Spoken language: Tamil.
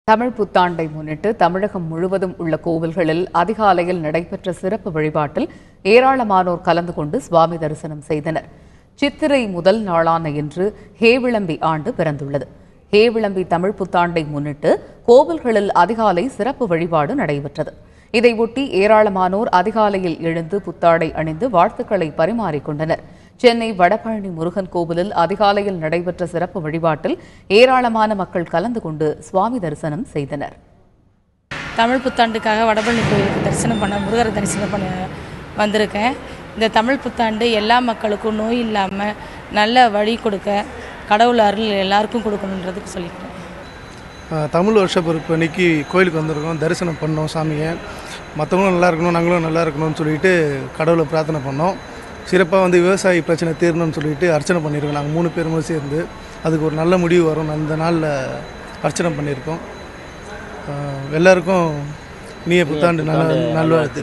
தமிழ் புத்தாண்டை முன்னிட்டு தமிழகம் முழுவதும் உள்ள கோவில்களில் அதிகாலையில் நடைபெற்ற சிறப்பு வழிபாட்டில் ஏராளமானோர் கலந்து கொண்டு சுவாமி தரிசனம் செய்தனர். சித்திரை முதல் நாளான இன்று ஹேவிளம்பி ஆண்டு பிறந்துள்ளது. ஹேவிளம்பி தமிழ் புத்தாண்டை முன்னிட்டு கோவில்களில் அதிகாலை சிறப்பு வழிபாடு நடைபெற்றது. இதையொட்டி ஏராளமானோர் அதிகாலையில் எழுந்து புத்தாடை அணிந்து வாழ்த்துக்களை பரிமாறிக்கொண்டனர். சென்னை வடபழனி முருகன் கோவிலில் அதிகாலையில் நடைபெற்ற சிறப்பு வழிபாட்டில் ஏராளமான மக்கள் கலந்து கொண்டு சுவாமி தரிசனம் செய்தனர். தமிழ் புத்தாண்டுக்காக வடபழனி கோயிலுக்கு தரிசனம் பண்ண முருகரை தரிசனம் பண்ண வந்திருக்கேன். இந்த தமிழ் புத்தாண்டு எல்லா மக்களுக்கும் நோய் இல்லாமல் நல்ல வழி கொடுக்க கடவுள் அருள் எல்லாருக்கும் கொடுக்கணுன்றதுக்கு சொல்லிக்கிறேன். தமிழ் வருஷ பிறப்பு அன்னைக்கு கோயிலுக்கு வந்திருக்கோம், தரிசனம் பண்ணோம் சாமியை. மற்றவங்களும் நல்லா இருக்கணும், நாங்களும் நல்லா இருக்கணும்னு சொல்லிட்டு கடவுளை பிரார்த்தனை பண்ணோம். சிறப்பாக விவசாயி பிரச்சனை தீரணும்னு சொல்லிட்டு அர்ச்சனை பண்ணியிருக்கோம். நாங்கள் 3 பேருமே சேர்ந்து அதுக்கு ஒரு நல்ல முடிவு வரும். அந்த நாளில் அர்ச்சனை பண்ணியிருக்கோம். எல்லாருக்கும் இனிய புத்தாண்டு நல்வாழ்த்து.